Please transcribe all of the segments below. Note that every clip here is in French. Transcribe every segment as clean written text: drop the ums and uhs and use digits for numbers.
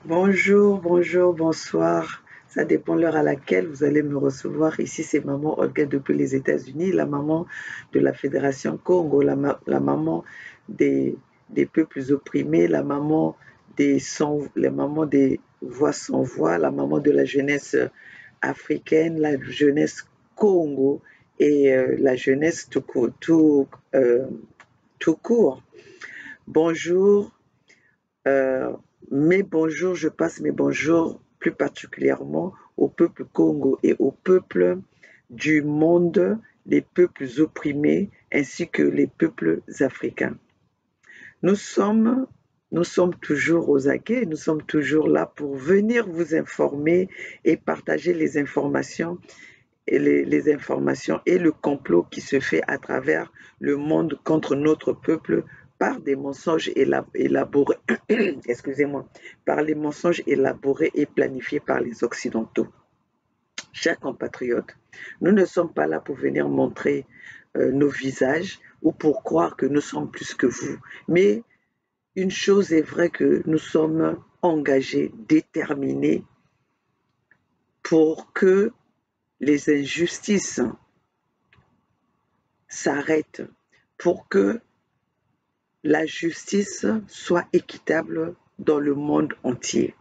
Bonjour, bonjour, bonsoir. Ça dépend l'heure à laquelle vous allez me recevoir. Ici, c'est maman Olga depuis les États-Unis, la maman de la Fédération Congo, la maman des, des peuples opprimés, la maman des voix sans voix, la maman de la jeunesse africaine, la jeunesse Congo et la jeunesse tout court. Bonjour, euh, mes bonjours, je passe mes bonjours plus particulièrement au peuple Congo et au peuple du monde, les peuples opprimés ainsi que les peuples africains. Nous sommes, nous sommes toujours aux aguets, nous sommes toujours là pour venir vous informer et partager les informations et le complot qui se fait à travers le monde contre notre peuple par des mensonges élaborés, excusez-moi, par les mensonges élaborés et planifiés par les Occidentaux. Chers compatriotes, nous ne sommes pas là pour venir montrer nos visages ou pour croire que nous sommes plus que vous, mais une chose est vraie que nous sommes engagés, déterminés pour que les injustices s'arrêtent, pour que la justice soit équitable dans le monde entier.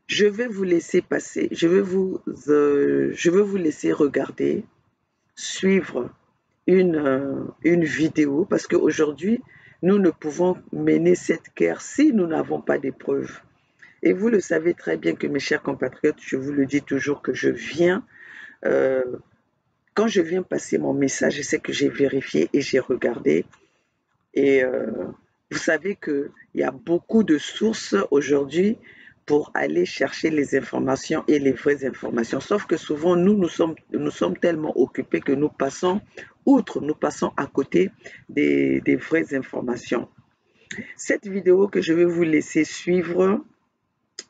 Je vais vous laisser passer, je vais vous laisser regarder, suivre une vidéo parce qu'aujourd'hui, nous ne pouvons mener cette guerre si nous n'avons pas des preuves. Et vous le savez très bien que mes chers compatriotes, je vous le dis toujours que euh, quand je viens passer mon message, je sais que j'ai vérifié et j'ai regardé. Et vous savez qu'il y a beaucoup de sources aujourd'hui pour aller chercher les informations et les vraies informations. Sauf que souvent, nous sommes tellement occupés que nous passons outre, nous passons à côté des vraies informations. Cette vidéo que je vais vous laisser suivre,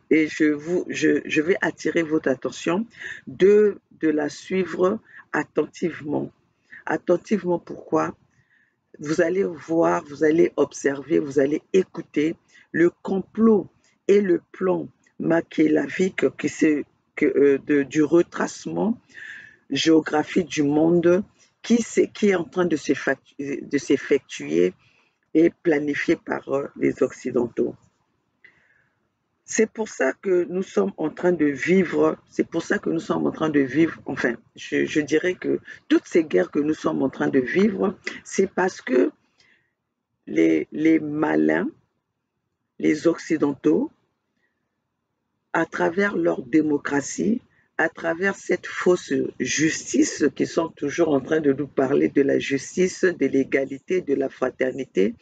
et je vais attirer votre attention de la suivre attentivement. Attentivement, pourquoi? Vous allez voir, vous allez observer, vous allez écouter le complot et le plan machiavélique du retracement géographique du monde qui est en train de s'effectuer et planifié par les Occidentaux. C'est pour ça que nous sommes en train de vivre, c'est pour ça que nous sommes en train de vivre, enfin, je dirais que toutes ces guerres que nous sommes en train de vivre, c'est parce que les malins, les Occidentaux, à travers leur démocratie, à travers cette fausse justice qui sont toujours en train de nous parler de la justice, de l'égalité, de la fraternité,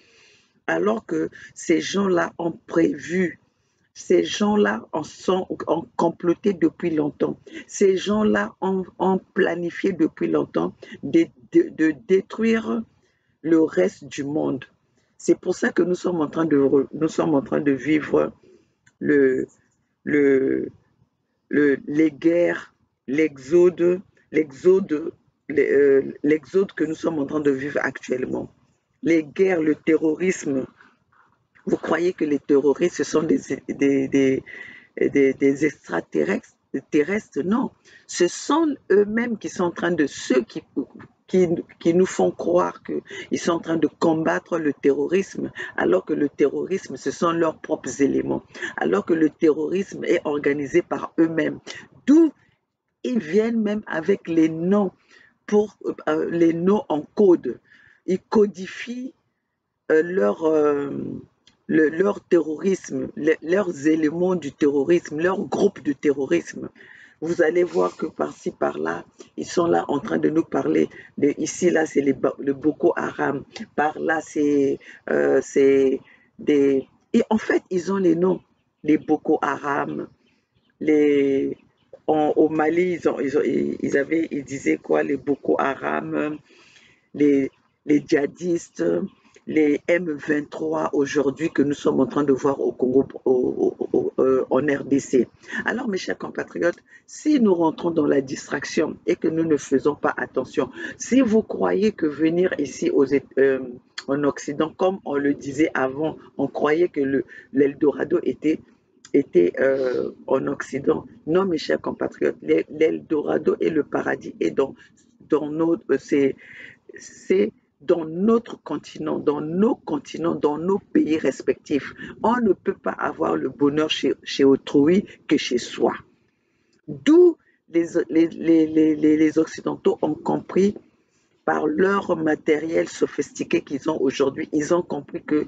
alors que ces gens-là ont prévu, ces gens-là ont comploté depuis longtemps, ces gens-là ont planifié depuis longtemps de détruire le reste du monde. C'est pour ça que nous sommes en train de vivre le, le, les guerres, l'exode, l'exode, l'exode que nous sommes en train de vivre actuellement. Les guerres, le terrorisme. Vous croyez que les terroristes, ce sont des extraterrestres terrestres? Non, ce sont eux-mêmes qui sont en train de qui nous font croire qu'ils sont en train de combattre le terrorisme, alors que le terrorisme, ce sont leurs propres éléments, alors que le terrorisme est organisé par eux-mêmes. D'où ils viennent même avec les noms les noms en code. Ils codifient leur, leur terrorisme, leurs éléments du terrorisme, leur groupe de terrorisme. Vous allez voir que par-ci, par-là, ils sont là en train de nous parler. Ici, là, c'est le Boko Haram. Par là, c'est des... Et en fait, ils ont les noms. Les Boko Haram, les... Au Mali, ils disaient quoi? Les Boko Haram, les djihadistes, les M23 aujourd'hui que nous sommes en train de voir au Congo, en RDC. Alors, mes chers compatriotes, si nous rentrons dans la distraction et que nous ne faisons pas attention, si vous croyez que venir ici en Occident, comme on le disait avant, on croyait que l'Eldorado était en Occident. Non, mes chers compatriotes, l'Eldorado et le paradis est dans notre, c'est dans notre continent, dans nos pays respectifs. On ne peut pas avoir le bonheur chez autrui que chez soi. D'où les Occidentaux ont compris par leur matériel sophistiqué qu'ils ont aujourd'hui, ils ont compris que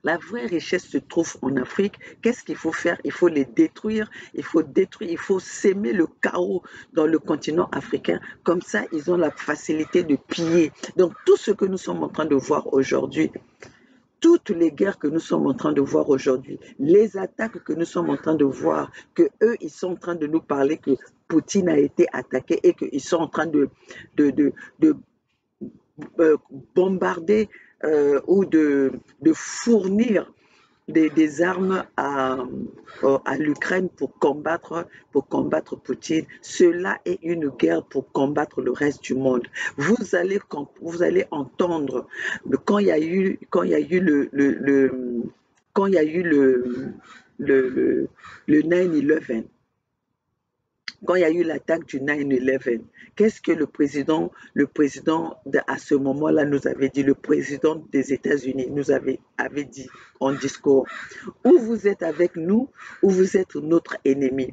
la vraie richesse se trouve en Afrique. Qu'est-ce qu'il faut faire? Il faut les détruire, il faut s'aimer le chaos dans le continent africain. Comme ça, ils ont la facilité de piller. Donc, tout ce que nous sommes en train de voir aujourd'hui, toutes les guerres que nous sommes en train de voir aujourd'hui, les attaques que nous sommes en train de voir, que eux, ils sont en train de nous parler que Poutine a été attaqué et qu'ils sont en train de bombarder ou de fournir des armes à l'Ukraine pour combattre Poutine. Cela est une guerre pour combattre le reste du monde. Vous allez entendre quand il y a eu le 9/11, quand il y a eu l'attaque du 9/11, qu'est-ce que le président à ce moment-là nous avait dit, le président des États-Unis avait dit en discours, ou vous êtes avec nous, ou vous êtes notre ennemi.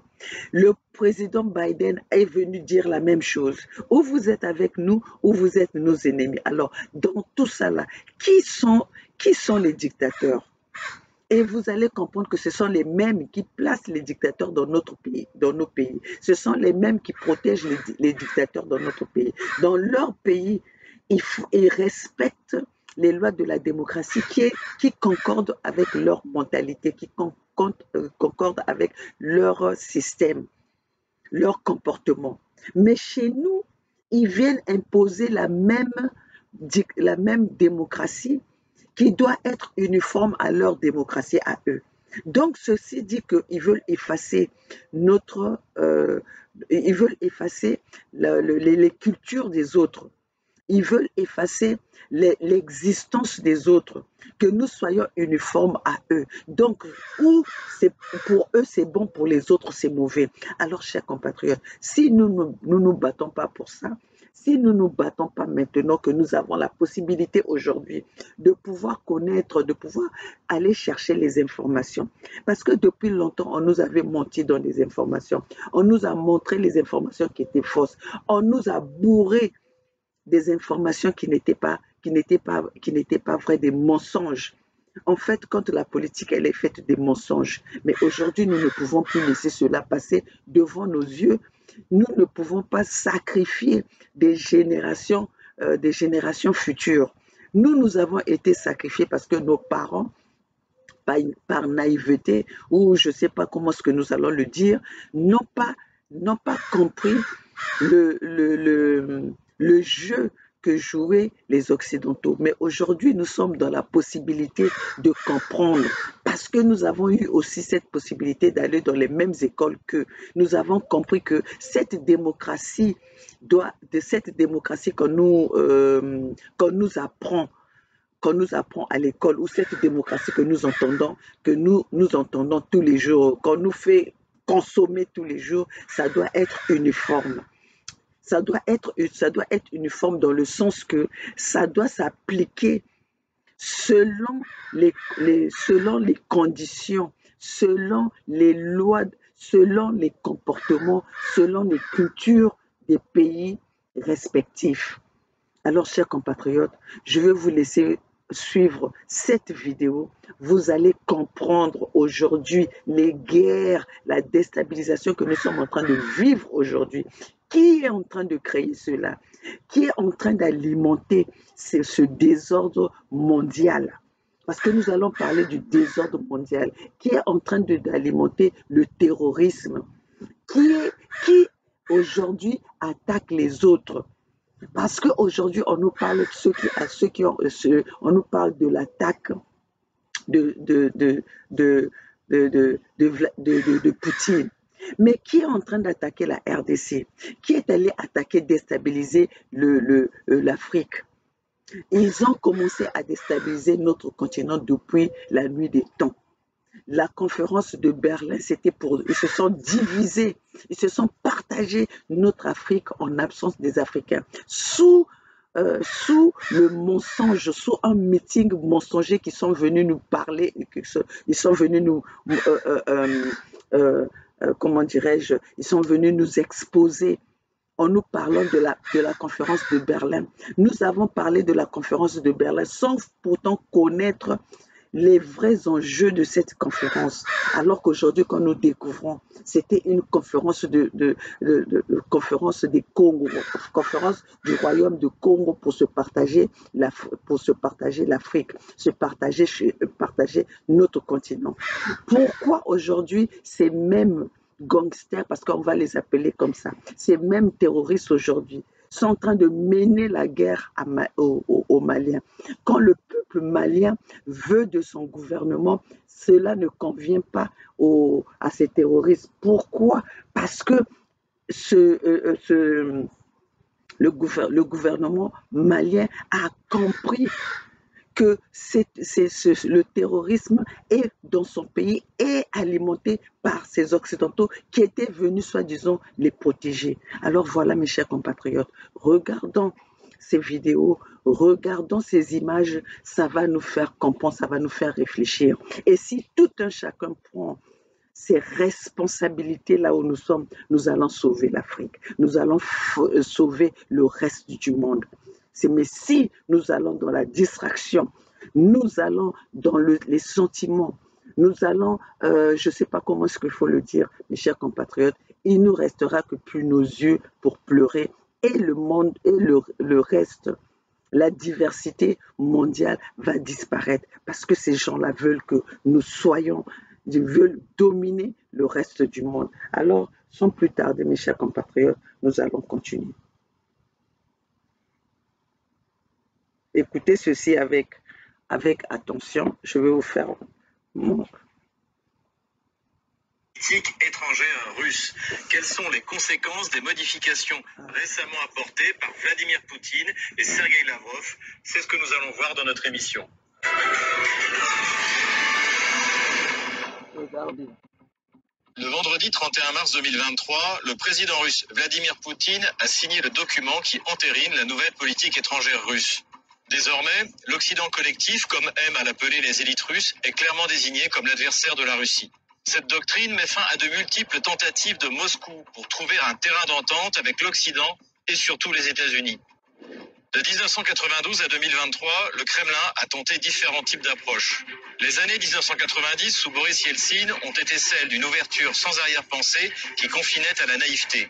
Le président Biden est venu dire la même chose, ou vous êtes avec nous, ou vous êtes nos ennemis. Alors, dans tout ça là, qui sont les dictateurs? Et vous allez comprendre que ce sont les mêmes qui placent les dictateurs dans nos pays. Ce sont les mêmes qui protègent les dictateurs dans notre pays. Dans leur pays, ils respectent les lois de la démocratie qui concordent avec leur mentalité, qui concordent avec leur système, leur comportement. Mais chez nous, ils viennent imposer la même démocratie qui doit être uniforme à leur démocratie à eux. Donc, ceci dit qu'ils veulent effacer ils veulent effacer les cultures des autres. Ils veulent effacer l'existence des autres, que nous soyons uniformes à eux. Donc, pour eux c'est bon, pour les autres c'est mauvais. Alors, chers compatriotes, si nous ne nous battons pas pour ça, si nous ne nous battons pas maintenant que nous avons la possibilité aujourd'hui de pouvoir connaître, de pouvoir aller chercher les informations, parce que depuis longtemps, on nous avait menti dans les informations, on nous a montré les informations qui étaient fausses, on nous a bourré des informations qui n'étaient pas vraies, des mensonges. En fait, quand la politique, elle est faite des mensonges. Mais aujourd'hui, nous ne pouvons plus laisser cela passer devant nos yeux. Nous ne pouvons pas sacrifier des générations futures. Nous avons été sacrifiés parce que nos parents, par naïveté, ou je ne sais pas comment est-ce que nous allons le dire, n'ont pas compris le jeu que jouaient les Occidentaux. Mais aujourd'hui, nous sommes dans la possibilité de comprendre, parce que nous avons eu aussi cette possibilité d'aller dans les mêmes écoles qu'eux. Nous avons compris que cette démocratie qu'on nous apprend à l'école, ou cette démocratie que nous entendons tous les jours, qu'on nous fait consommer tous les jours, ça doit être uniforme. Ça doit être uniforme dans le sens que ça doit s'appliquer selon les conditions, selon les lois, selon les comportements, selon les cultures des pays respectifs. Alors, chers compatriotes, je vais vous laisser suivre cette vidéo. Vous allez comprendre aujourd'hui les guerres, la déstabilisation que nous sommes en train de vivre aujourd'hui. Qui est en train de créer cela? Qui est en train d'alimenter ce désordre mondial? Parce que nous allons parler du désordre mondial. Qui est en train d'alimenter le terrorisme? Qui aujourd'hui attaque les autres? Parce qu'aujourd'hui, on nous parle de ceux qui ont, on nous parle de l'attaque de, de, de, de, de Poutine. Mais qui est en train d'attaquer la RDC? Qui est allé attaquer, déstabiliser l'Afrique? Ils ont commencé à déstabiliser notre continent depuis la nuit des temps. La conférence de Berlin, c'était pour... Ils se sont divisés, ils se sont partagés notre Afrique en absence des Africains. Sous le mensonge, sous un meeting mensonger qui sont venus nous parler, ils sont venus nous... comment dirais-je? Ils sont venus nous exposer en nous parlant de la conférence de Berlin. Nous avons parlé de la conférence de Berlin sans pourtant connaître les vrais enjeux de cette conférence. Alors qu'aujourd'hui, quand nous découvrons, c'était une conférence conférence des Congo, conférence du royaume de Congo pour se partager l'Afrique, partager notre continent. Pourquoi aujourd'hui ces mêmes gangsters, parce qu'on va les appeler comme ça, ces mêmes terroristes aujourd'hui sont en train de mener la guerre aux Maliens. Quand le peuple malien veut de son gouvernement, cela ne convient pas à ces terroristes. Pourquoi? Parce que le gouvernement malien a compris que le terrorisme est dans son pays est alimenté par ces Occidentaux qui étaient venus soi-disant les protéger. Alors voilà mes chers compatriotes, regardons ces vidéos, regardons ces images, ça va nous faire comprendre, ça va nous faire réfléchir. Et si tout un chacun prend ces responsabilités là où nous sommes, nous allons sauver l'Afrique, nous allons sauver le reste du monde. Mais si nous allons dans la distraction, nous allons dans les sentiments, nous allons, je ne sais pas comment est-ce qu'il faut le dire, mes chers compatriotes, il ne nous restera que plus nos yeux pour pleurer et le monde et le reste, la diversité mondiale va disparaître parce que ces gens-là veulent que nous soyons, ils veulent dominer le reste du monde. Alors, sans plus tarder, mes chers compatriotes, nous allons continuer. Écoutez ceci avec attention. Je vais vous faire mon... Politique étrangère russe. Quelles sont les conséquences des modifications récemment apportées par Vladimir Poutine et Sergueï Lavrov? C'est ce que nous allons voir dans notre émission. Regardez. Le vendredi 31 mars 2023, le président russe Vladimir Poutine a signé le document qui entérine la nouvelle politique étrangère russe. Désormais, l'Occident collectif, comme aiment à l'appeler les élites russes, est clairement désigné comme l'adversaire de la Russie. Cette doctrine met fin à de multiples tentatives de Moscou pour trouver un terrain d'entente avec l'Occident et surtout les États-Unis. De 1992 à 2023, le Kremlin a tenté différents types d'approches. Les années 1990 sous Boris Yeltsin ont été celles d'une ouverture sans arrière-pensée qui confinait à la naïveté.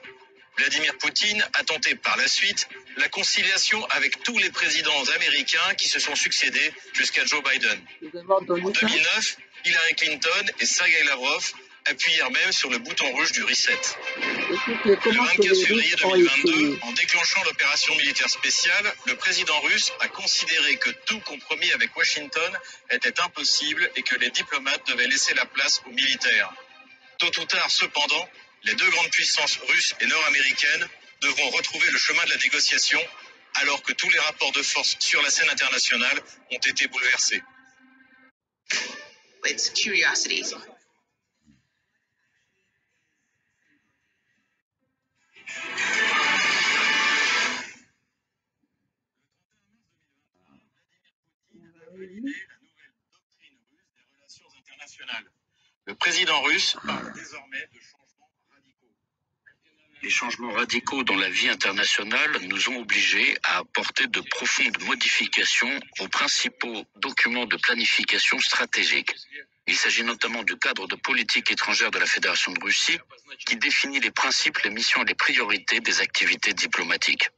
Vladimir Poutine a tenté par la suite la conciliation avec tous les présidents américains qui se sont succédés jusqu'à Joe Biden. En 2009, Hillary Clinton et Sergueï Lavrov appuyèrent même sur le bouton rouge du reset. Le 24 février 2022, en déclenchant l'opération militaire spéciale, le président russe a considéré que tout compromis avec Washington était impossible et que les diplomates devaient laisser la place aux militaires. Tôt ou tard, cependant, les deux grandes puissances russes et nord-américaines devront retrouver le chemin de la négociation alors que tous les rapports de force sur la scène internationale ont été bouleversés. It's curiosity. Le président russe parle désormais de changements radicaux. Les changements radicaux dans la vie internationale nous ont obligés à apporter de profondes modifications aux principaux documents de planification stratégique. Il s'agit notamment du cadre de politique étrangère de la Fédération de Russie qui définit les principes, les missions et les priorités des activités diplomatiques.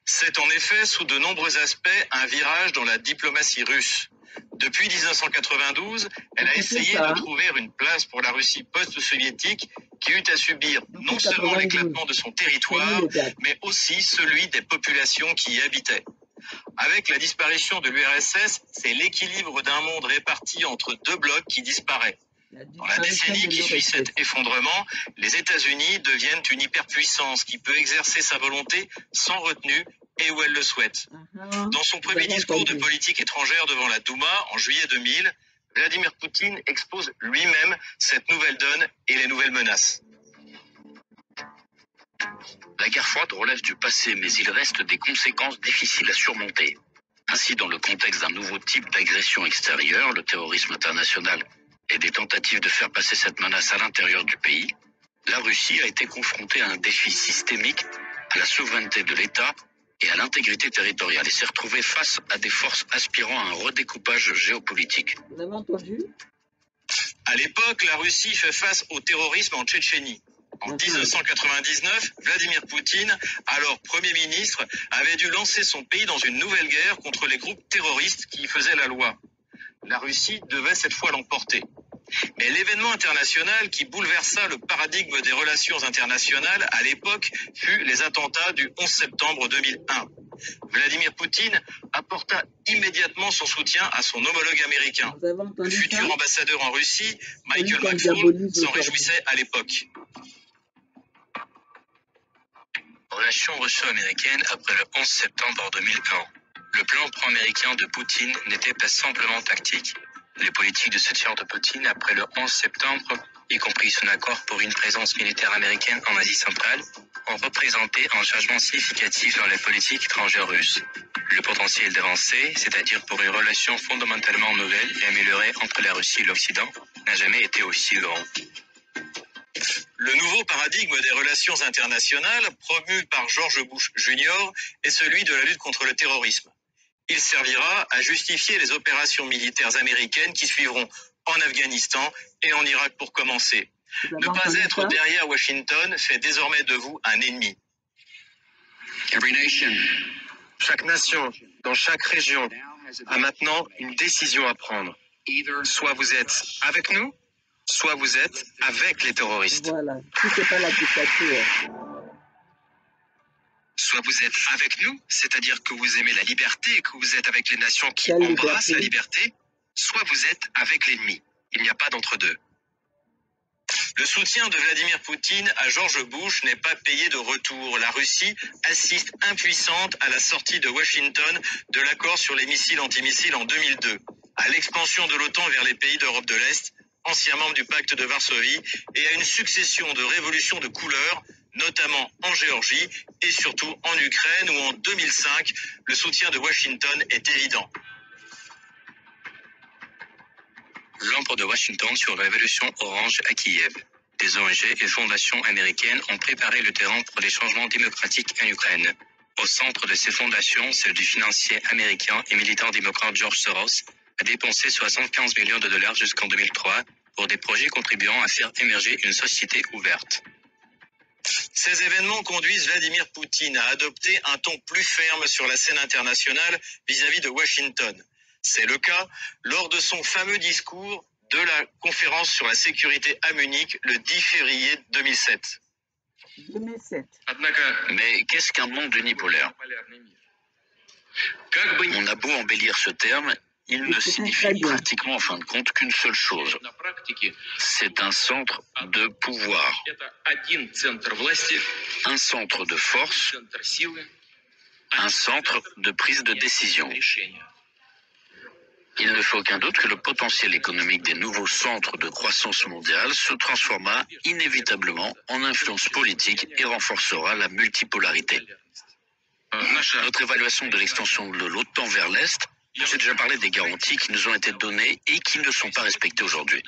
C'est en effet, sous de nombreux aspects, un virage dans la diplomatie russe. Depuis 1992, elle a essayé de trouver une place pour la Russie post-soviétique qui eut à subir non seulement l'éclatement de son territoire, mais aussi celui des populations qui y habitaient. Avec la disparition de l'URSS, c'est l'équilibre d'un monde réparti entre deux blocs qui disparaît. Dans la décennie qui suit cet effondrement, les États-Unis deviennent une hyperpuissance qui peut exercer sa volonté sans retenue et où elle le souhaite. Dans son premier discours de politique étrangère devant la Douma en juillet 2000, Vladimir Poutine expose lui-même cette nouvelle donne et les nouvelles menaces. La guerre froide relève du passé, mais il reste des conséquences difficiles à surmonter. Ainsi, dans le contexte d'un nouveau type d'agression extérieure, le terrorisme international et des tentatives de faire passer cette menace à l'intérieur du pays, la Russie a été confrontée à un défi systémique à la souveraineté de l'État et à l'intégrité territoriale et s'est retrouvée face à des forces aspirant à un redécoupage géopolitique. Vous avez entendu? À l'époque, la Russie fait face au terrorisme en Tchétchénie. En 1999, Vladimir Poutine, alors Premier ministre, avait dû lancer son pays dans une nouvelle guerre contre les groupes terroristes qui y faisaient la loi. La Russie devait cette fois l'emporter. Mais l'événement international qui bouleversa le paradigme des relations internationales à l'époque fut les attentats du 11 septembre 2001. Vladimir Poutine apporta immédiatement son soutien à son homologue américain. Le futur ambassadeur en Russie, Michael McFaul, s'en réjouissait à l'époque. Relations russo-américaines après le 11 septembre 2001. Le plan pro-américain de Poutine n'était pas simplement tactique. Les politiques de soutien de Poutine après le 11 septembre, y compris son accord pour une présence militaire américaine en Asie centrale, ont représenté un changement significatif dans les politiques étrangères russes. Le potentiel d'avancée, c'est-à-dire pour une relation fondamentalement nouvelle et améliorée entre la Russie et l'Occident, n'a jamais été aussi grand. Le nouveau paradigme des relations internationales, promu par George Bush Jr., est celui de la lutte contre le terrorisme. Il servira à justifier les opérations militaires américaines qui suivront en Afghanistan et en Irak pour commencer. Ne pas être derrière Washington fait désormais de vous un ennemi. Chaque nation, dans chaque région, a maintenant une décision à prendre. Soit vous êtes avec nous, soit vous êtes avec les terroristes. Voilà, si c'est pas la dictature. Soit vous êtes avec nous, c'est-à-dire que vous aimez la liberté et que vous êtes avec les nations qui embrassent la liberté, soit vous êtes avec l'ennemi. Il n'y a pas d'entre-deux. Le soutien de Vladimir Poutine à George Bush n'est pas payé de retour. La Russie assiste impuissante à la sortie de Washington de l'accord sur les missiles antimissiles en 2002, à l'expansion de l'OTAN vers les pays d'Europe de l'Est, anciens membres du pacte de Varsovie, et à une succession de révolutions de couleur, notamment en Géorgie et surtout en Ukraine où en 2005, le soutien de Washington est évident. L'ombre de Washington sur la révolution orange à Kiev. Des ONG et fondations américaines ont préparé le terrain pour les changements démocratiques en Ukraine. Au centre de ces fondations, celle du financier américain et militant démocrate George Soros a dépensé 75 millions de dollars jusqu'en 2003 pour des projets contribuant à faire émerger une société ouverte. Ces événements conduisent Vladimir Poutine à adopter un ton plus ferme sur la scène internationale vis-à-vis de Washington. C'est le cas lors de son fameux discours de la conférence sur la sécurité à Munich le 10 février 2007. 2007. Mais qu'est-ce qu'un monde unipolaire? On a beau embellir ce terme, il ne signifie pratiquement en fin de compte qu'une seule chose. C'est un centre de pouvoir, un centre de force, un centre de prise de décision. Il ne fait aucun doute que le potentiel économique des nouveaux centres de croissance mondiale se transformera inévitablement en influence politique et renforcera la multipolarité. Notre évaluation de l'extension de l'OTAN vers l'Est, j'ai déjà parlé des garanties qui nous ont été données et qui ne sont pas respectées aujourd'hui.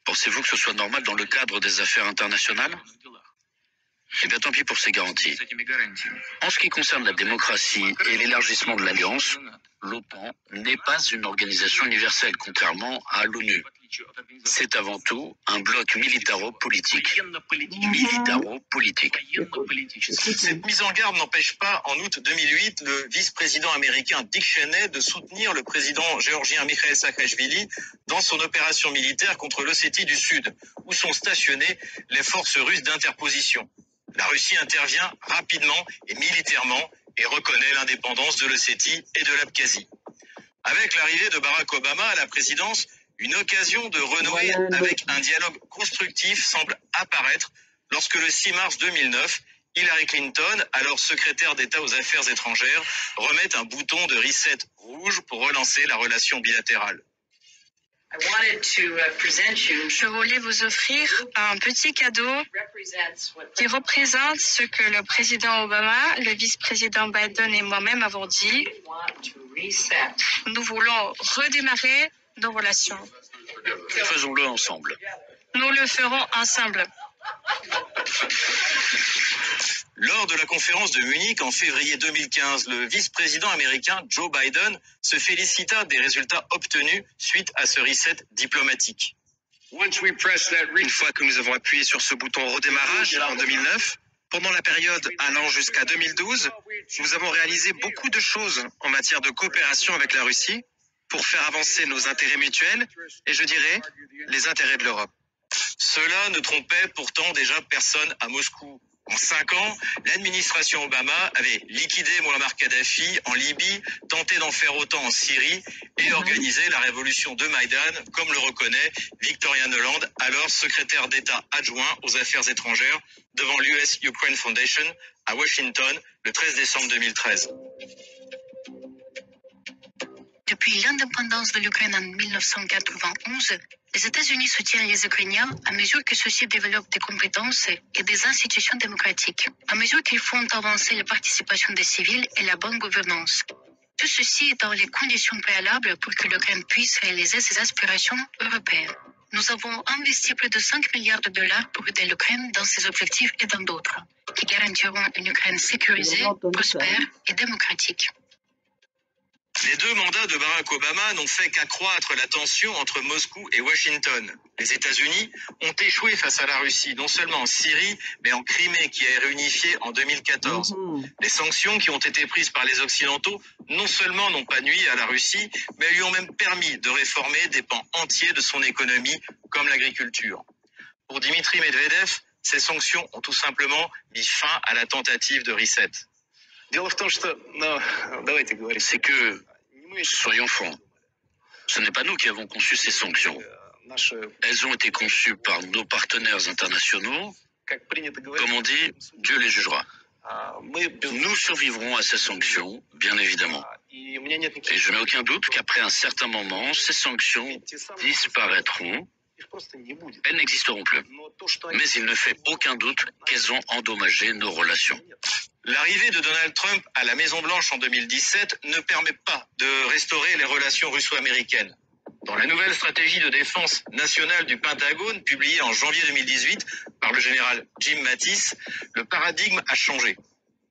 Pensez-vous que ce soit normal dans le cadre des affaires internationales? Eh bien, tant pis pour ces garanties. En ce qui concerne la démocratie et l'élargissement de l'Alliance, l'OTAN n'est pas une organisation universelle, contrairement à l'ONU. C'est avant tout un bloc militaro-politique. Militaro-politique. Cette mise en garde n'empêche pas, en août 2008, le vice-président américain Dick Cheney de soutenir le président géorgien Mikhail Saakashvili dans son opération militaire contre l'Ossétie du Sud, où sont stationnées les forces russes d'interposition. La Russie intervient rapidement et militairement et reconnaît l'indépendance de l'Ossétie et de l'Abkhazie. Avec l'arrivée de Barack Obama à la présidence, une occasion de renouer avec un dialogue constructif semble apparaître lorsque le 6 mars 2009, Hillary Clinton, alors secrétaire d'État aux Affaires étrangères, remet un bouton de reset rouge pour relancer la relation bilatérale. Je voulais vous offrir un petit cadeau qui représente ce que le président Obama, le vice-président Biden et moi-même avons dit. Nous voulons redémarrer nos relations. Faisons-le ensemble. Nous le ferons ensemble. Lors de la conférence de Munich en février 2015, le vice-président américain Joe Biden se félicita des résultats obtenus suite à ce reset diplomatique. Une fois que nous avons appuyé sur ce bouton redémarrage en 2009, pendant la période allant jusqu'à 2012, nous avons réalisé beaucoup de choses en matière de coopération avec la Russie pour faire avancer nos intérêts mutuels et, je dirais, les intérêts de l'Europe. Cela ne trompait pourtant déjà personne à Moscou. En 5 ans, l'administration Obama avait liquidé Muammar Kadhafi en Libye, tenté d'en faire autant en Syrie et organisé la révolution de Maïdan, comme le reconnaît Victoria Nuland, alors secrétaire d'État adjoint aux affaires étrangères devant l'US Ukraine Foundation à Washington le 13 décembre 2013. Depuis l'indépendance de l'Ukraine en 1991, les États-Unis soutiennent les Ukrainiens à mesure que ceux-ci développent des compétences et des institutions démocratiques, à mesure qu'ils font avancer la participation des civils et la bonne gouvernance. Tout ceci est dans les conditions préalables pour que l'Ukraine puisse réaliser ses aspirations européennes. Nous avons investi plus de 5 milliards de dollars pour aider l'Ukraine dans ses objectifs et dans d'autres, qui garantiront une Ukraine sécurisée, prospère et démocratique. Les 2 mandats de Barack Obama n'ont fait qu'accroître la tension entre Moscou et Washington. Les États-Unis ont échoué face à la Russie, non seulement en Syrie, mais en Crimée, qui est réunifiée en 2014. Les sanctions qui ont été prises par les Occidentaux, non seulement n'ont pas nui à la Russie, mais lui ont même permis de réformer des pans entiers de son économie, comme l'agriculture. Pour Dimitri Medvedev, ces sanctions ont tout simplement mis fin à la tentative de reset. C'est que, soyons francs, ce n'est pas nous qui avons conçu ces sanctions. Elles ont été conçues par nos partenaires internationaux. Comme on dit, Dieu les jugera. Nous survivrons à ces sanctions, bien évidemment. Et je n'ai aucun doute qu'après un certain moment, ces sanctions disparaîtront. Elles n'existeront plus. Mais il ne fait aucun doute qu'elles ont endommagé nos relations. L'arrivée de Donald Trump à la Maison-Blanche en 2017 ne permet pas de restaurer les relations russo-américaines. Dans la nouvelle stratégie de défense nationale du Pentagone, publiée en janvier 2018 par le général Jim Mattis, le paradigme a changé.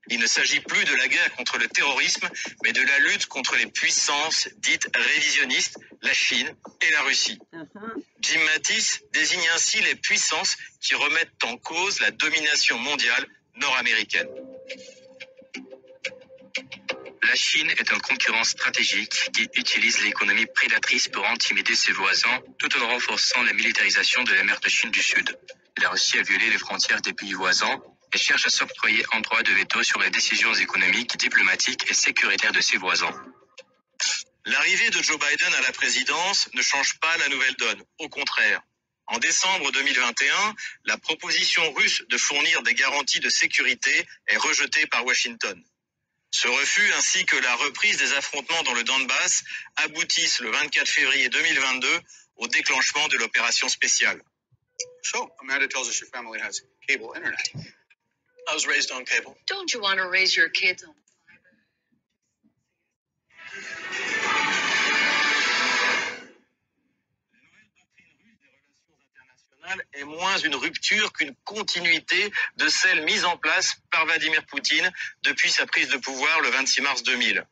Il ne s'agit plus de la guerre contre le terrorisme, mais de la lutte contre les puissances dites révisionnistes, la Chine et la Russie. Jim Mattis désigne ainsi les puissances qui remettent en cause la domination mondiale nord-américaine. La Chine est un concurrent stratégique qui utilise l'économie prédatrice pour intimider ses voisins tout en renforçant la militarisation de la mer de Chine du Sud. La Russie a violé les frontières des pays voisins et cherche à s'octroyer un droit de veto sur les décisions économiques, diplomatiques et sécuritaires de ses voisins. L'arrivée de Joe Biden à la présidence ne change pas la nouvelle donne, au contraire. En décembre 2021, la proposition russe de fournir des garanties de sécurité est rejetée par Washington. Ce refus ainsi que la reprise des affrontements dans le Donbass aboutissent le 24 février 2022 au déclenchement de l'opération spéciale. So, Amanda tells us your family has cable internet. I was raised on cable. Don't you want to raise your kids on est moins une rupture qu'une continuité de celle mise en place par Vladimir Poutine depuis sa prise de pouvoir le 26 mars 2000.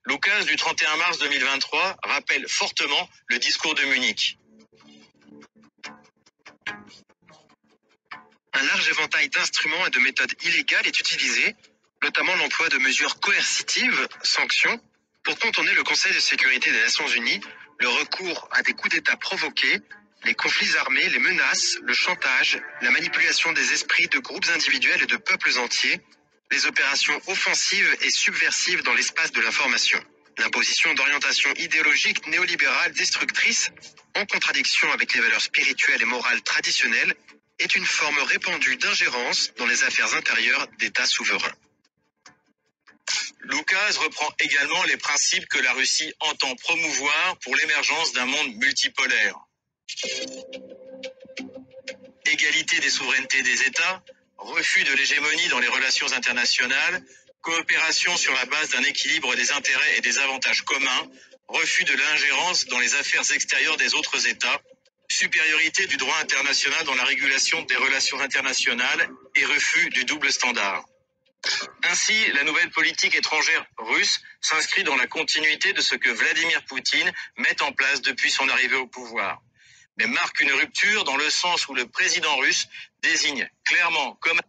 L'occasion du 31 mars 2023 rappelle fortement le discours de Munich. Un large éventail d'instruments et de méthodes illégales est utilisé, notamment l'emploi de mesures coercitives, sanctions, pour contourner le Conseil de sécurité des Nations Unies, le recours à des coups d'État provoqués, les conflits armés, les menaces, le chantage, la manipulation des esprits de groupes individuels et de peuples entiers, les opérations offensives et subversives dans l'espace de l'information. L'imposition d'orientations idéologiques néolibérales destructrices, en contradiction avec les valeurs spirituelles et morales traditionnelles, est une forme répandue d'ingérence dans les affaires intérieures d'États souverains. Lucas reprend également les principes que la Russie entend promouvoir pour l'émergence d'un monde multipolaire. Égalité des souverainetés des États, refus de l'hégémonie dans les relations internationales, coopération sur la base d'un équilibre des intérêts et des avantages communs, refus de l'ingérence dans les affaires extérieures des autres États, supériorité du droit international dans la régulation des relations internationales et refus du double standard. Ainsi, la nouvelle politique étrangère russe s'inscrit dans la continuité de ce que Vladimir Poutine met en place depuis son arrivée au pouvoir, mais marque une rupture dans le sens où le président russe désigne clairement comme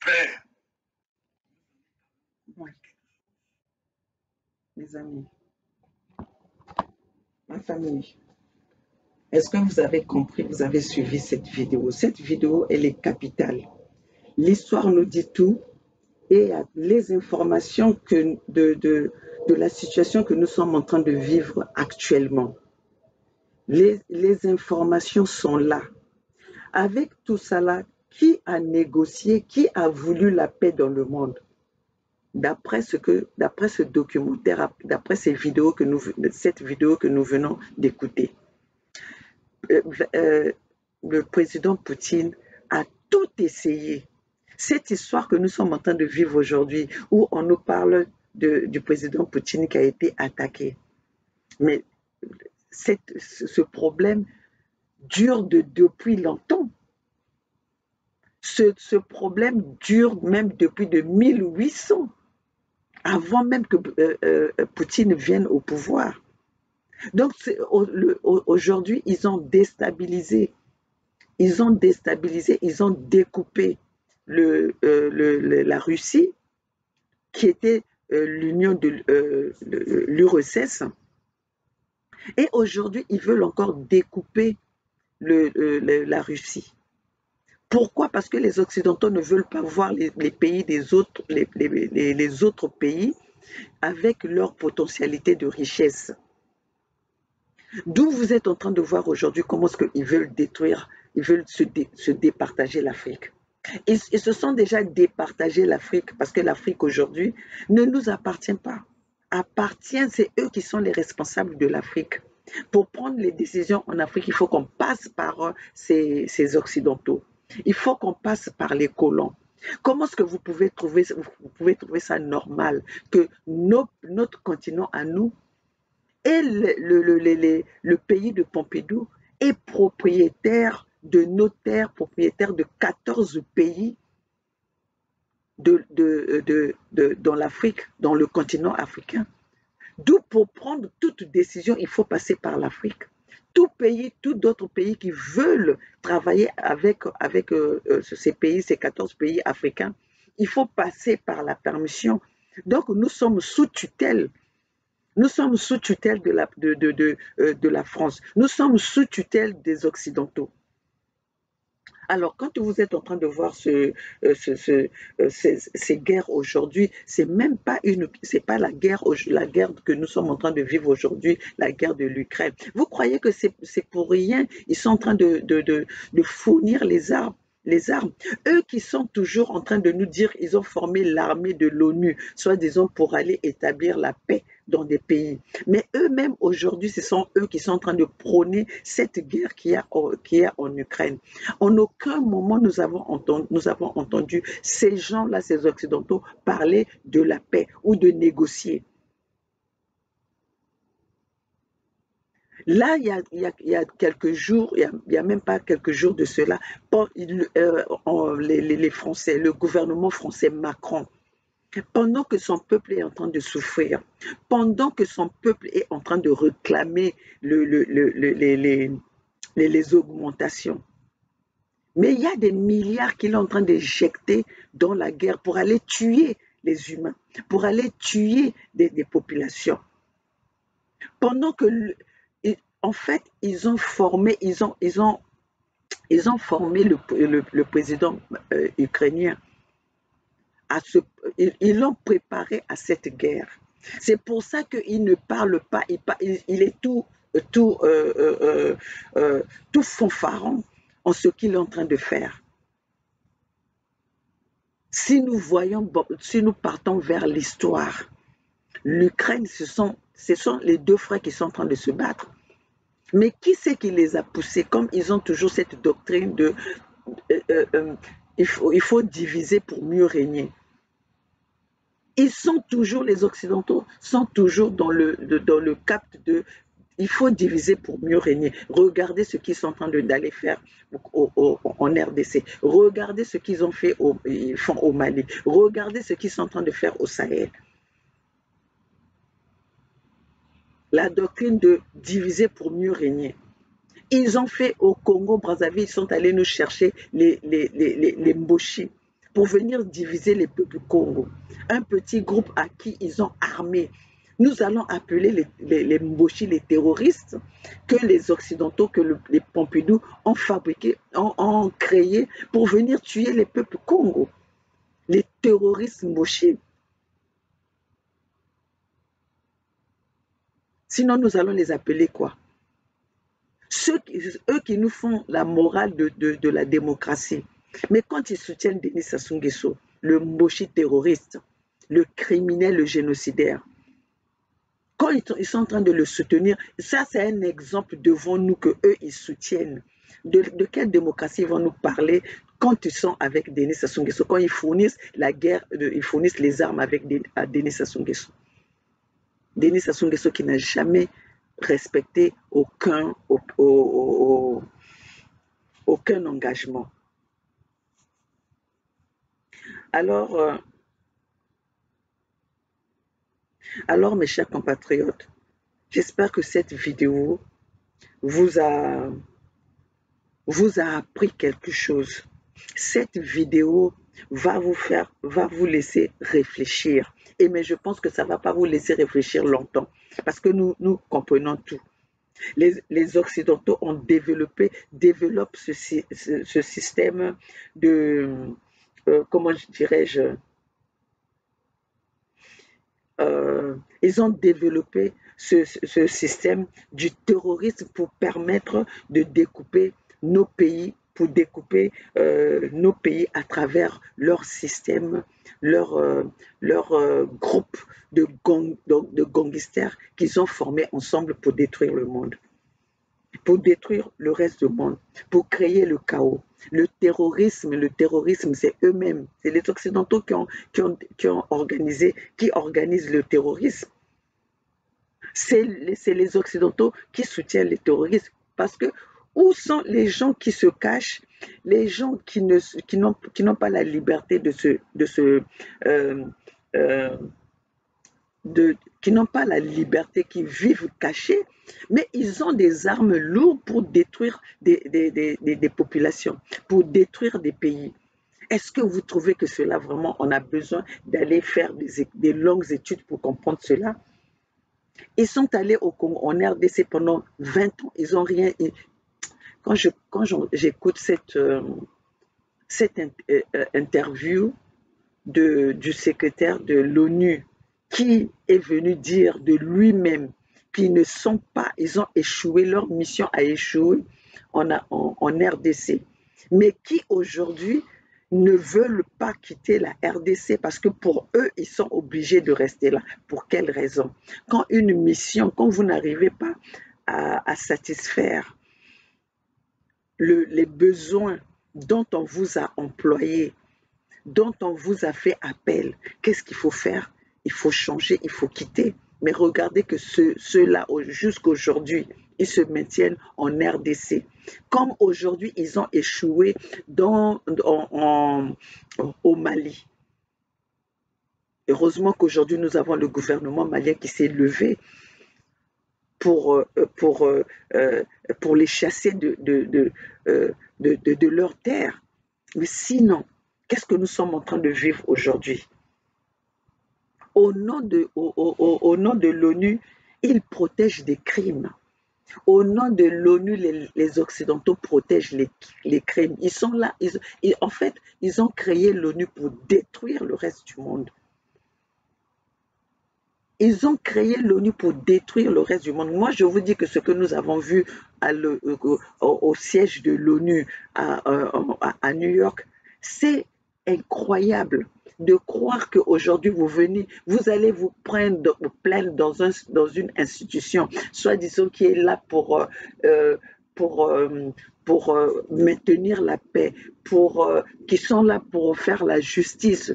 Ouais. Mes amis, ma famille, est-ce que vous avez compris, vous avez suivi cette vidéo? Cette vidéo, elle est capitale. L'histoire nous dit tout et les informations de la situation que nous sommes en train de vivre actuellement. Les informations sont là. Avec tout ça là, qui a négocié, qui a voulu la paix dans le monde? D'après ce documentaire, d'après cette vidéo que nous venons d'écouter, le président Poutine a tout essayé. Cette histoire que nous sommes en train de vivre aujourd'hui, où on nous parle du président Poutine qui a été attaqué. Mais ce problème dure depuis longtemps. Ce problème dure même depuis de 1800, avant même que Poutine vienne au pouvoir. Donc aujourd'hui, ils ont déstabilisé, ils ont découpé la Russie, qui était l'union de l'URSS, et aujourd'hui, ils veulent encore découper la Russie. Pourquoi? Parce que les Occidentaux ne veulent pas voir les pays des autres, les autres pays avec leur potentialité de richesse. D'où vous êtes en train de voir aujourd'hui comment est-ce qu'ils veulent détruire, ils veulent se départager l'Afrique. Ils se sont déjà départagés l'Afrique parce que l'Afrique aujourd'hui ne nous appartient pas. C'est eux qui sont les responsables de l'Afrique. Pour prendre les décisions en Afrique, il faut qu'on passe par ces Occidentaux. Il faut qu'on passe par les colons. Comment est-ce que vous pouvez trouver ça normal que notre continent à nous et le pays de Pompidou est propriétaire de nos terres, propriétaire de 14 pays dans l'Afrique, dans le continent africain. D'où pour prendre toute décision, il faut passer par l'Afrique. Tout d'autres pays qui veulent travailler avec ces pays, ces 14 pays africains, il faut passer par la permission. Donc nous sommes sous tutelle. Nous sommes sous tutelle de la France. Nous sommes sous tutelle des Occidentaux. Alors, quand vous êtes en train de voir ces guerres aujourd'hui, c'est même pas la guerre que nous sommes en train de vivre aujourd'hui, la guerre de l'Ukraine. Vous croyez que c'est pour rien? Ils sont en train de fournir les armes. Eux qui sont toujours en train de nous dire qu'ils ont formé l'armée de l'ONU, soi-disant pour aller établir la paix dans des pays. Mais eux-mêmes aujourd'hui, ce sont eux qui sont en train de prôner cette guerre qu'il y a en Ukraine. En aucun moment nous avons entendu ces gens-là, ces Occidentaux, parler de la paix ou de négocier. Là, il y a quelques jours, il y a même pas quelques jours de cela, les Français, le gouvernement français Macron, pendant que son peuple est en train de souffrir, pendant que son peuple est en train de réclamer les augmentations. Mais il y a des milliards qu'il est en train d'éjecter dans la guerre pour aller tuer les humains, pour aller tuer des populations. Pendant que, en fait, ils ont formé, ils ont formé le président ukrainien. Ils l'ont préparé à cette guerre. C'est pour ça qu'il ne parle pas, il est tout fanfaron en ce qu'il est en train de faire. Si nous partons vers l'histoire, l'Ukraine, ce sont les deux frères qui sont en train de se battre. Mais qui c'est qui les a poussés? Comme ils ont toujours cette doctrine de il faut diviser pour mieux régner. Les Occidentaux sont toujours dans le cap de il faut diviser pour mieux régner. Regardez ce qu'ils sont en train d'aller faire en RDC. Regardez ce qu'ils font au Mali. Regardez ce qu'ils sont en train de faire au Sahel. La doctrine de diviser pour mieux régner. Ils ont fait au Congo-Brazzaville, ils sont allés nous chercher les Mboshi pour venir diviser les peuples Congo. Un petit groupe à qui ils ont armé. Nous allons appeler les Mboshi les terroristes que les Occidentaux, que les Pompidou ont fabriqués, ont créés pour venir tuer les peuples Congo. Les terroristes Mboshi. Sinon, nous allons les appeler quoi? Eux qui nous font la morale de la démocratie. Mais quand ils soutiennent Denis Sassou Nguesso, le Mboshi terroriste, le criminel, le génocidaire, quand ils sont en train de le soutenir, ça c'est un exemple devant nous que eux ils soutiennent. De quelle démocratie ils vont nous parler quand ils sont avec Denis Sassou Nguesso, quand ils fournissent la guerre, ils fournissent les armes à Denis Sassou Nguesso. Denis Sassou Nguesso qui n'a jamais respecté aucun engagement. Alors, mes chers compatriotes, j'espère que cette vidéo vous a appris quelque chose. Cette vidéo va vous laisser réfléchir. Mais je pense que ça ne va pas vous laisser réfléchir longtemps parce que nous comprenons tout. Les Occidentaux ont développent ce système de, comment dirais-je, ils ont développé ce système du terrorisme pour permettre de découper nos pays, à travers leur système, leur groupe de gangsters qu'ils ont formés ensemble pour détruire le monde, pour détruire le reste du monde, pour créer le chaos. Le terrorisme, c'est eux-mêmes, c'est les Occidentaux qui organisent le terrorisme. C'est les Occidentaux qui soutiennent les terroristes parce que où sont les gens qui se cachent, les gens qui n'ont pas la liberté qui n'ont pas la liberté, qui vivent cachés, mais ils ont des armes lourdes pour détruire des populations, pour détruire des pays. Est-ce que vous trouvez que cela vraiment, on a besoin d'aller faire des longues études pour comprendre cela? Ils sont allés au Congo, en RDC pendant 20 ans, ils n'ont rien. Quand j'écoute cette interview du secrétaire de l'ONU qui est venu dire de lui-même qu'ils ne sont pas, ils ont échoué, leur mission a échoué en RDC, mais qui aujourd'hui ne veulent pas quitter la RDC parce que pour eux, ils sont obligés de rester là. Pour quelle raison? Quand une mission, quand vous n'arrivez pas à satisfaire les besoins dont on vous a employé, dont on vous a fait appel, qu'est-ce qu'il faut faire? Il faut changer, il faut quitter. Mais regardez que ceux-là, jusqu'aujourd'hui, ils se maintiennent en RDC. Comme aujourd'hui, ils ont échoué au Mali. Heureusement qu'aujourd'hui, nous avons le gouvernement malien qui s'est levé pour, pour les chasser de leur terre. Mais sinon, qu'est-ce que nous sommes en train de vivre aujourd'hui? Au nom de l'ONU, ils protègent des crimes. Au nom de l'ONU, les Occidentaux protègent les crimes. Ils sont là. En fait, ils ont créé l'ONU pour détruire le reste du monde. Ils ont créé l'ONU pour détruire le reste du monde. Moi, je vous dis que ce que nous avons vu au siège de l'ONU à New York, c'est incroyable de croire qu'aujourd'hui vous allez vous plaindre dans une institution, soi-disant qui est là pour maintenir la paix, qui sont là pour faire la justice,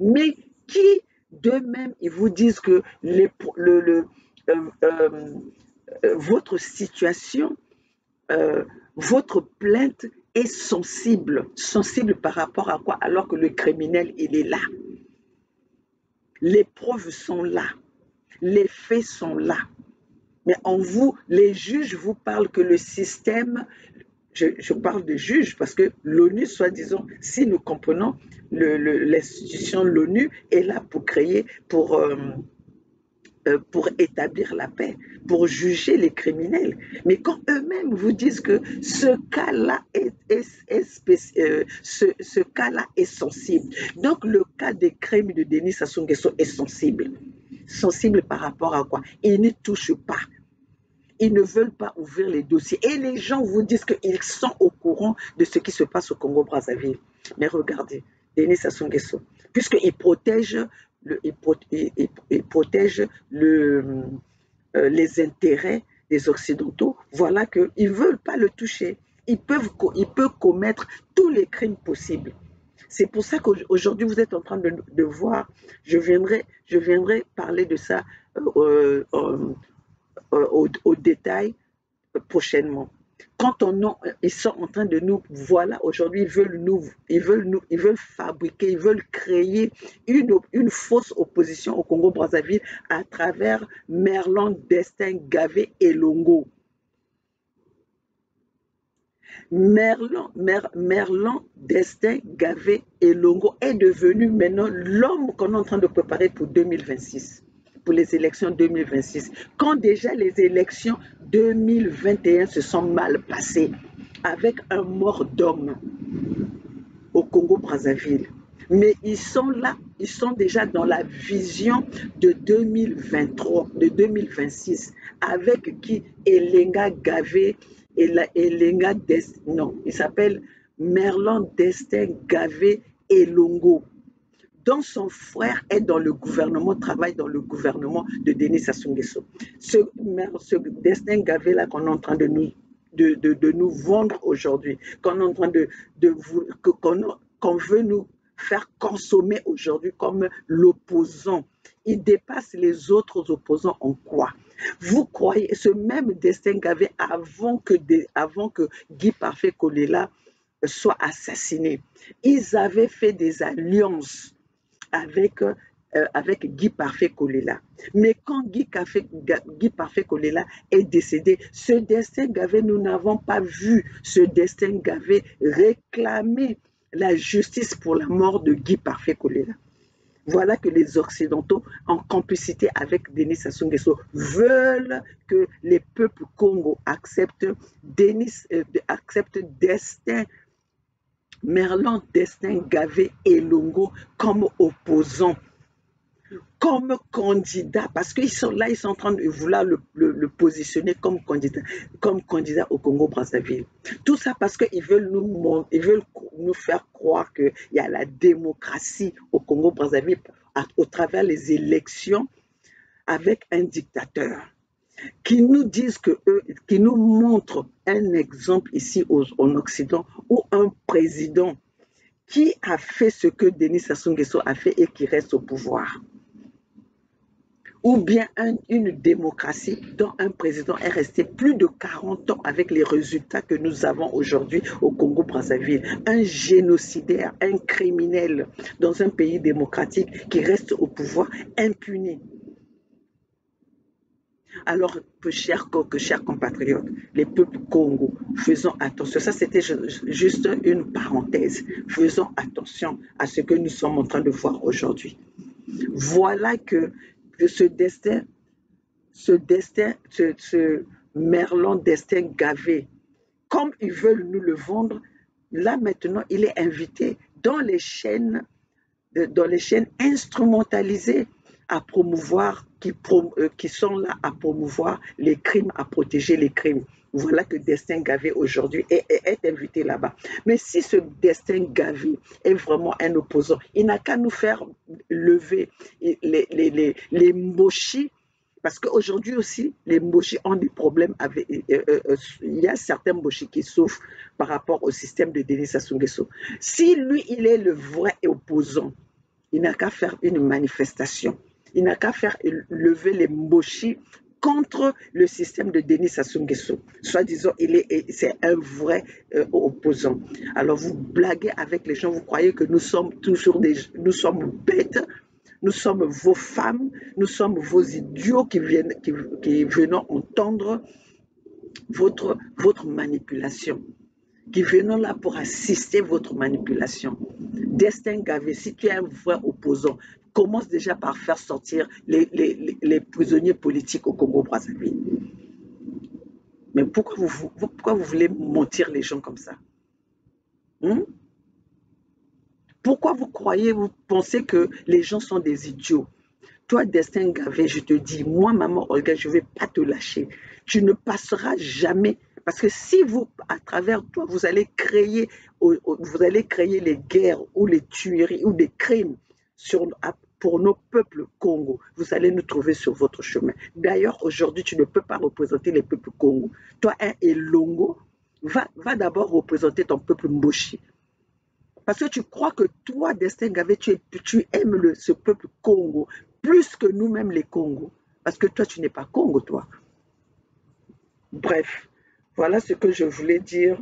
mais qui d'eux-mêmes, ils vous disent que votre situation, votre plainte est sensible. Sensible par rapport à quoi? Alors que le criminel, il est là. Les preuves sont là. Les faits sont là. Mais les juges vous parlent que le système, je parle de juges parce que l'ONU, soi-disant, si nous comprenons, l'institution de l'ONU est là pour établir la paix, pour juger les criminels. Mais quand eux-mêmes vous disent que ce cas-là ce cas-là est sensible. Donc le cas des crimes de Denis Sassou Nguesso est sensible. Sensible par rapport à quoi? Ils ne touchent pas. Ils ne veulent pas ouvrir les dossiers. Et les gens vous disent qu'ils sont au courant de ce qui se passe au Congo-Brazzaville. Mais regardez, Denis Sassou Nguesso, puisqu'il protège, les intérêts des Occidentaux, voilà qu'ils ne veulent pas le toucher. Il peut commettre tous les crimes possibles. C'est pour ça qu'aujourd'hui, vous êtes en train de voir, je viendrai parler de ça au détail prochainement. Quand ils sont en train de nous, voilà, aujourd'hui, ils veulent fabriquer, ils veulent créer une fausse opposition au Congo-Brazzaville à travers Merlan, Destin, Gavé et Longo. Merlan, Destin, Gavé et Longo est devenu maintenant l'homme qu'on est en train de préparer pour 2026. Pour les élections 2026, quand déjà les élections 2021 se sont mal passées avec un mort d'homme au Congo-Brazzaville. Mais ils sont là, ils sont déjà dans la vision de 2023, de 2026, avec qui Elenga Gavé, Elenga non, il s'appelle Merlan Destin Gavé et Longo. Dont son frère est dans le gouvernement, travaille dans le gouvernement de Denis Sassou Nguesso. Ce Destin Gavé là qu'on est en train de nous vendre aujourd'hui, qu'on est en train qu'on veut nous faire consommer aujourd'hui comme l'opposant, il dépasse les autres opposants en quoi? Vous croyez, ce même Destin Gavé, avant que Guy Parfait Kolela soit assassiné, ils avaient fait des alliances avec Guy Parfait Kolela. Mais quand Guy Parfait Kolela est décédé, ce Destin Gavé, nous n'avons pas vu ce Destin Gavé réclamer la justice pour la mort de Guy Parfait Kolela. Voilà que les Occidentaux, en complicité avec Denis Sassou Nguesso, veulent que les peuples Congo acceptent Destin Merlan, Destin Gavé et Longo comme opposants, comme candidats, parce qu'ils sont là, ils sont en train de vouloir le positionner comme candidat au Congo-Brazzaville. Tout ça parce qu'ils veulent nous faire croire qu'il y a la démocratie au Congo-Brazzaville au travers des élections avec un dictateur. Qui nous disent qui nous montrent un exemple ici en Occident où un président qui a fait ce que Denis Sassou Nguesso a fait et qui reste au pouvoir. Ou bien une démocratie dont un président est resté plus de 40 ans avec les résultats que nous avons aujourd'hui au Congo-Brazzaville. Un génocidaire, un criminel dans un pays démocratique qui reste au pouvoir impuni. Alors, chers compatriotes, les peuples Congo, faisons attention. Ça, c'était juste une parenthèse. Faisons attention à ce que nous sommes en train de voir aujourd'hui. Voilà que ce merlan destin gavé, comme ils veulent nous le vendre, là maintenant, il est invité dans les chaînes instrumentalisées à promouvoir, qui sont là à promouvoir les crimes, à protéger les crimes. Voilà que Destin Gavé aujourd'hui est invité là-bas. Mais si ce Destin Gavé est vraiment un opposant, il n'a qu'à nous faire lever les mochis, parce qu'aujourd'hui aussi, les mochis ont des problèmes avec. Il y a certains mochis qui souffrent par rapport au système de Denis Sassou Nguesso. Si lui, il est le vrai opposant, il n'a qu'à faire une manifestation. Il n'a qu'à faire lever les mochis contre le système de Denis Sassou Nguesso. Soit disant, c'est un vrai opposant. Alors vous blaguez avec les gens, vous croyez que nous sommes nous sommes bêtes, nous sommes vos femmes, nous sommes vos idiots qui venons entendre votre manipulation, qui venons là pour assister votre manipulation. Destin Gavé, si tu es un vrai opposant, commence déjà par faire sortir les prisonniers politiques au Congo-Brazzaville. Mais pourquoi vous voulez mentir les gens comme ça? Pourquoi vous pensez que les gens sont des idiots? Toi, Destin Gavé, je te dis, moi, maman Olga, je ne vais pas te lâcher. Tu ne passeras jamais. Parce que si à travers toi, vous allez créer les guerres ou les tueries ou des crimes pour nos peuples Congo, vous allez nous trouver sur votre chemin. D'ailleurs, aujourd'hui, tu ne peux pas représenter les peuples Congo. Toi, un Elongo, va d'abord représenter ton peuple Mboshi. Parce que tu crois que toi, Destin Gavé, tu aimes ce peuple Congo plus que nous-mêmes les Congos. Parce que toi, tu n'es pas Congo, toi. Bref, voilà ce que je voulais dire,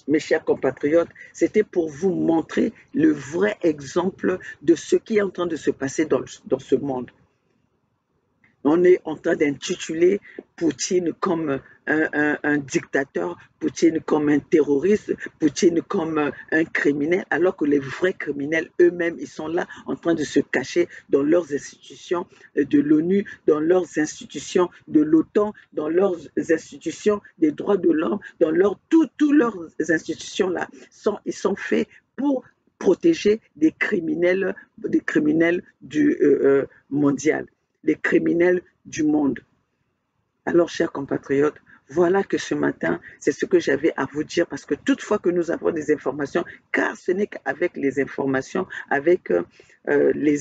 mes chers compatriotes. C'était pour vous montrer le vrai exemple de ce qui est en train de se passer dans ce monde. On est en train d'intituler Poutine comme un dictateur, Poutine comme un terroriste, Poutine comme un criminel, alors que les vrais criminels eux-mêmes, ils sont là en train de se cacher dans leurs institutions de l'ONU, dans leurs institutions de l'OTAN, dans leurs institutions des droits de l'homme, dans toutes leurs institutions-là. Ils sont faits pour protéger des criminels du mondial, les criminels du monde. Alors, chers compatriotes, voilà que ce matin, c'est ce que j'avais à vous dire, parce que toutefois que nous avons des informations, car ce n'est qu'avec les informations, avec les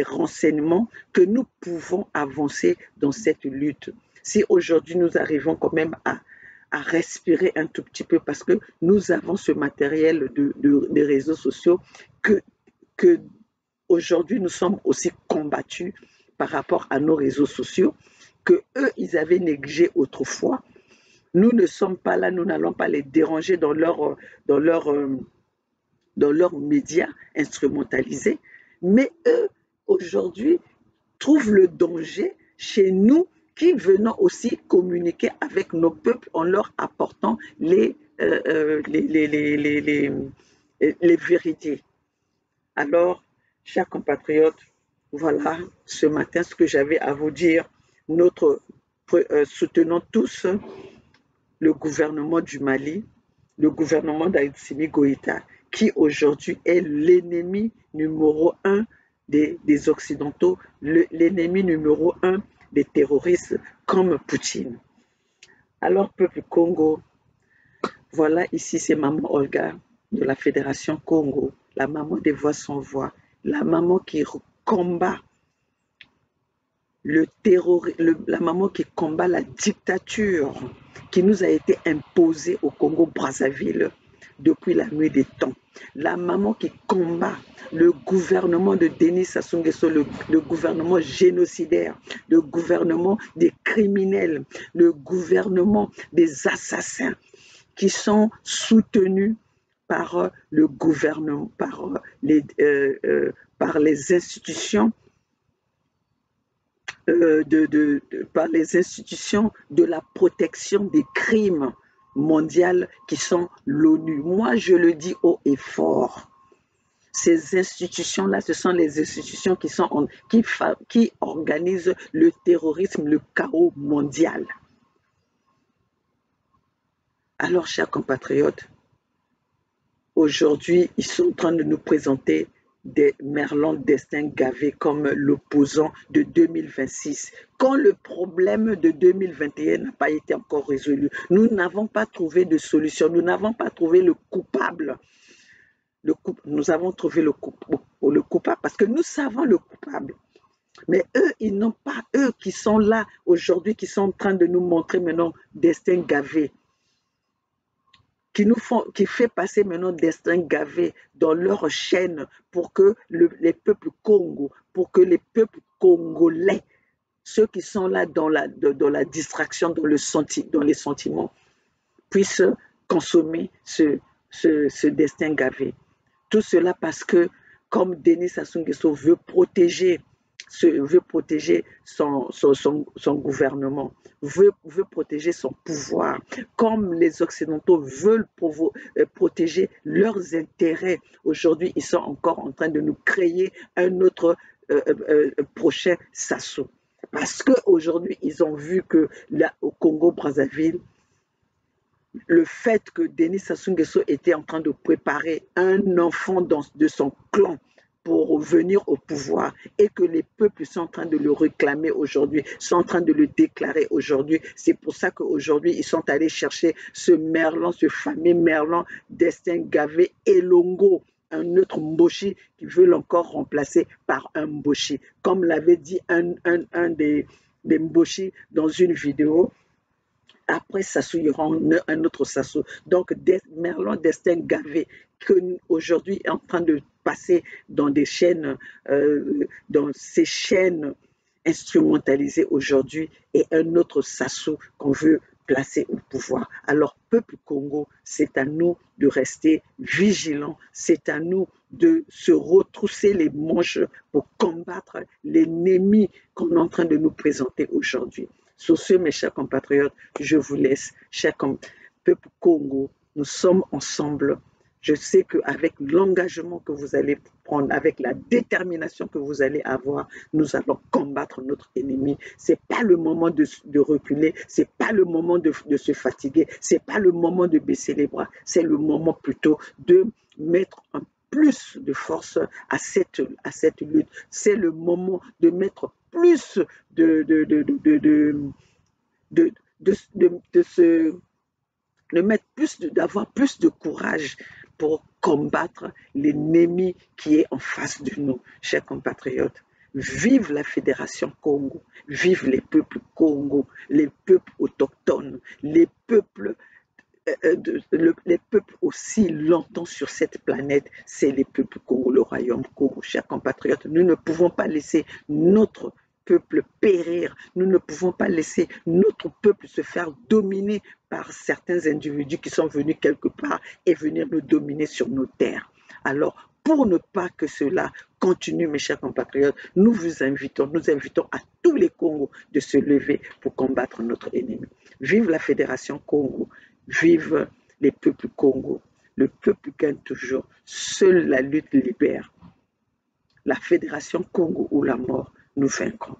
renseignements, que nous pouvons avancer dans cette lutte. Si aujourd'hui nous arrivons quand même à respirer un tout petit peu, parce que nous avons ce matériel des réseaux sociaux que aujourd'hui nous sommes aussi combattus par rapport à nos réseaux sociaux, que eux ils avaient négligé autrefois. Nous ne sommes pas là, nous n'allons pas les déranger dans leurs médias instrumentalisés, mais eux aujourd'hui trouvent le danger chez nous qui venons aussi communiquer avec nos peuples en leur apportant les vérités. Alors, chers compatriotes, voilà ce matin ce que j'avais à vous dire. Soutenons tous le gouvernement du Mali, le gouvernement d'Assimi Goïta, qui aujourd'hui est l'ennemi numéro 1 des Occidentaux, l'ennemi numéro 1 des terroristes comme Poutine. Alors, peuple Congo, voilà, ici c'est maman Olga de la Fédération Congo, la maman des voix sans voix, la maman qui combat la maman qui combat la dictature qui nous a été imposée au Congo-Brazzaville depuis la nuit des temps. La maman qui combat le gouvernement de Denis Sassou Nguesso, le gouvernement génocidaire, le gouvernement des criminels, le gouvernement des assassins qui sont soutenus par le gouvernement, par les institutions par les institutions de la protection des crimes mondiales qui sont l'ONU. Moi, je le dis haut et fort. Ces institutions-là, ce sont les institutions qui organisent le terrorisme, le chaos mondial. Alors, chers compatriotes, aujourd'hui, ils sont en train de nous présenter des Merlin Destin Gavé comme l'opposant de 2026. Quand le problème de 2021 n'a pas été encore résolu, nous n'avons pas trouvé de solution, nous n'avons pas trouvé le coupable. Nous avons trouvé le coupable parce que nous savons le coupable. Mais eux, ils n'ont pas, eux qui sont là aujourd'hui, qui sont en train de nous montrer maintenant Destin Gavé, qui fait passer maintenant Destin Gavé dans leur chaîne pour que les peuples Congo, pour que les peuples congolais, ceux qui sont là dans la distraction, dans les sentiments, puissent consommer ce Destin Gavé. Tout cela parce que, comme Denis Sassou Nguesso veut protéger son gouvernement, veut protéger son pouvoir, comme les Occidentaux veulent protéger leurs intérêts. Aujourd'hui, ils sont encore en train de nous créer un autre prochain Sassou. Parce qu'aujourd'hui, ils ont vu que là, au Congo-Brazzaville, le fait que Denis Sassou Nguesso était en train de préparer un enfant de son clan pour venir au pouvoir et que les peuples sont en train de le réclamer aujourd'hui, sont en train de le déclarer aujourd'hui. C'est pour ça qu'aujourd'hui, ils sont allés chercher ce Merlin, ce fameux Merlin Destin Gavé Elongo, un autre Mboshi qui veut encore remplacer par un Mboshi. Comme l'avait dit un des Mboshi dans une vidéo, après Sassou, il y aura un autre Sassou. Donc, Merlin Destin Gavé, qu'aujourd'hui est en train de passer dans des chaînes, dans ces chaînes instrumentalisées aujourd'hui, et un autre Sassou qu'on veut placer au pouvoir. Alors, peuple Congo, c'est à nous de rester vigilants, c'est à nous de se retrousser les manches pour combattre l'ennemi qu'on est en train de nous présenter aujourd'hui. Sur ce, mes chers compatriotes, je vous laisse. Cher peuple Congo, nous sommes ensemble. Je sais qu'avec l'engagement que vous allez prendre, avec la détermination que vous allez avoir, nous allons combattre notre ennemi. Ce n'est pas le moment de reculer, ce n'est pas le moment de se fatiguer, ce n'est pas le moment de baisser les bras, c'est le moment plutôt de mettre un plus de force à cette lutte. C'est le moment de mettre plus d'avoir plus de courage pour combattre l'ennemi qui est en face de nous, chers compatriotes. Vive la Fédération Congo, vive les peuples Congo, les peuples autochtones, les peuples aussi longtemps sur cette planète, c'est les peuples Congo, le royaume Congo. Chers compatriotes, nous ne pouvons pas laisser notre peuple périr, nous ne pouvons pas laisser notre peuple se faire dominer par certains individus qui sont venus quelque part et venir nous dominer sur nos terres. Alors, pour ne pas que cela continue, mes chers compatriotes, nous invitons à tous les Congos de se lever pour combattre notre ennemi. Vive la Fédération Congo, vive les peuples Congo. Le peuple gagne toujours. Seule la lutte libère. La Fédération Congo ou la mort, nous vaincrons.